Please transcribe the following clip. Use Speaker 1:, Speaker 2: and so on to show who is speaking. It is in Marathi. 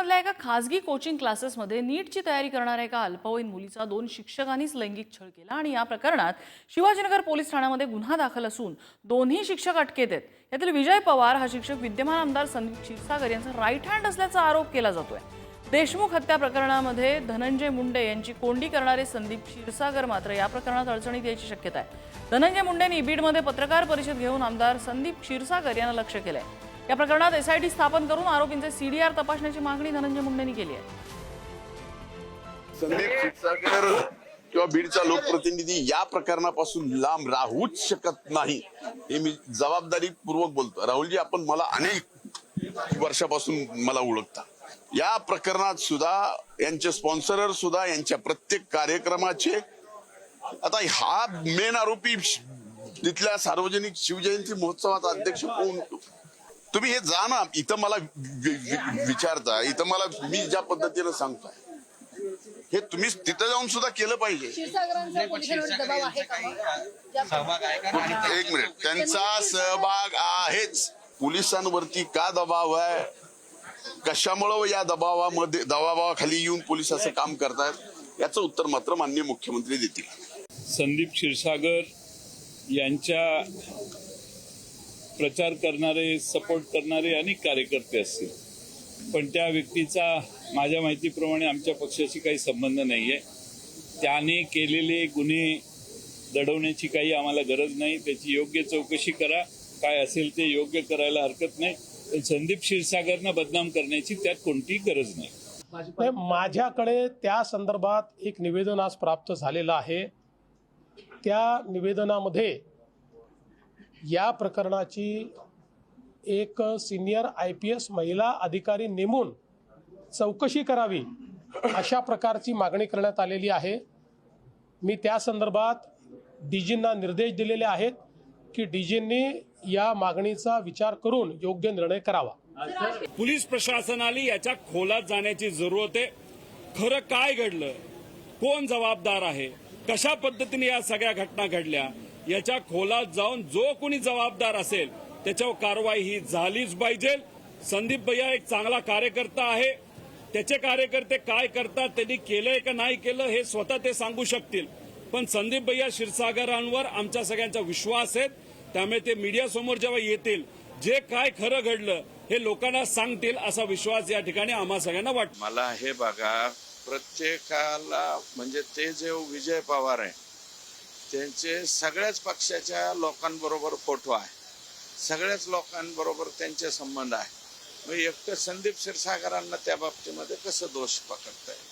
Speaker 1: नाशिकमधल्या एका खासगी कोचिंग क्लासेसमध्ये नीटची तयारी करणाऱ्या एका अल्पवयीन मुलीचा 2 शिक्षकांनीच लैंगिक छळ केला आणि या प्रकरणात शिवाजीनगर पोलीस ठाण्यामध्ये गुन्हा दाखल असून दोन्ही शिक्षक अटकेत आहेत। यातील विजय पवार हा शिक्षक विद्यमान आमदार संदीप क्षीरसागर यांचा राईट हँड असल्याचा आरोप केला जातोय। देशमुख हत्या प्रकरणामध्ये धनंजय मुंडे यांची कोंडी करणारे संदीप क्षीरसागर मात्र या प्रकरणात अडचणीत यायची शक्यता आहे। धनंजय मुंडेंनी बीडमध्ये पत्रकार परिषद घेऊन आमदार संदीप क्षीरसागर यांना लक्ष्य केलंय। या प्रकरणात एसआयटी स्थापन करून आरोपींचे सीडीआर तपासण्याची मागणी धनंजय मुंडेंनी केली आहे।
Speaker 2: संदीप क्षीरसागर किंवा बीडचा लोकप्रतिनिधी या प्रकरणापासून लांब राहूच शकत नाही हे मी जबाबदारीपूर्वक बोलतो। राहुलजी, आपण मला अनेक वर्षापासून मला ओळखता। या प्रकरणात सुद्धा यांचे स्पॉन्सरर सुद्धा यांच्या प्रत्येक कार्यक्रमाचे आता हा मेन आरोपी तिथल्या सार्वजनिक शिवजयंती महोत्सवाचा अध्यक्ष कोण? तुम्ही हे जा ना, इथं मला विचारता, इथं मला मी ज्या पद्धतीने सांगतोय हे तुम्ही तिथं जाऊन सुद्धा केलं पाहिजे। एक मिनिट, त्यांचा सहभाग आहेच। पोलिसांवरती का दबाव आहे, कशामुळे या दबावाखाली येऊन पोलीस असं काम करतात याचं उत्तर मात्र माननीय मुख्यमंत्री देतील।
Speaker 3: संदीप क्षीरसागर यांच्या प्रचार करणारे, सपोर्ट करणारे अनेक कार्यकर्ते असतील, पण त्या व्यक्तीचा माझ्या माहितीप्रमाणे आमच्या पक्षाशी काही संबंध नाहीये। त्याने केलेले गुन्हे दडवण्याची काही आम्हाला गरज नाही। त्याची योग्य चौकशी करा, काय असेल ते योग्य करायला हरकत नाही, पण संदीप क्षीरसागरना बदनाम करण्याची त्यात कोणतीही गरज नाही।
Speaker 4: माझ्याकडे त्या संदर्भात एक निवेदन आज प्राप्त झालेलं आहे। त्या निवेदनामध्ये या प्रकरणाची एक सिनियर IPS महिला अधिकारी नेमून चौकशी करावी अशा प्रकारची मागणी करण्यात आलेली आहे। मी त्या संदर्भात डीजींना निर्देश दिलेले आहेत की डीजींनी या मागणीचा विचार करून योग्य निर्णय करावा।
Speaker 3: पोलीस प्रशासनाला याच्या खोलात जाण्याची जरूरत आहे। खरं काय घडलं, कोण जबाबदार आहे, कशा पद्धतीने या सगळ्या घटना घडल्या याच्या खोलात जाऊन जो कोणी जबाबदार असेल त्याच्यावर कारवाई ही झालीच पाहिजे। संदीप भैया एक चांगला कार्यकर्ता आहे। त्याचे कार्यकर्ते काय करतात, त्यांनी केलंय का नाही केलं हे स्वतः ते सांगू शकतील, पण संदीप भैया क्षीरसागरांवर आमच्या सगळ्यांचा विश्वास आहे। त्यामुळे ते मीडिया समोर जेव्हा येतील, जे काय खरं घडलं हे लोकांना सांगतील असा विश्वास या ठिकाणी आम्हा सगळ्यांना वाटतो।
Speaker 5: मला हे बघा, प्रत्येकाला म्हणजे ते जे विजय पवार आहे त्यांचे सगळ्याच पक्षाच्या लोकांबरोबर फोटो आहे, सगळ्याच लोकांबरोबर त्यांचे संबंध आहे। मग एकटं संदीप क्षीरसागरांना त्या बाबतीमध्ये कसं दोष पकडता येईल?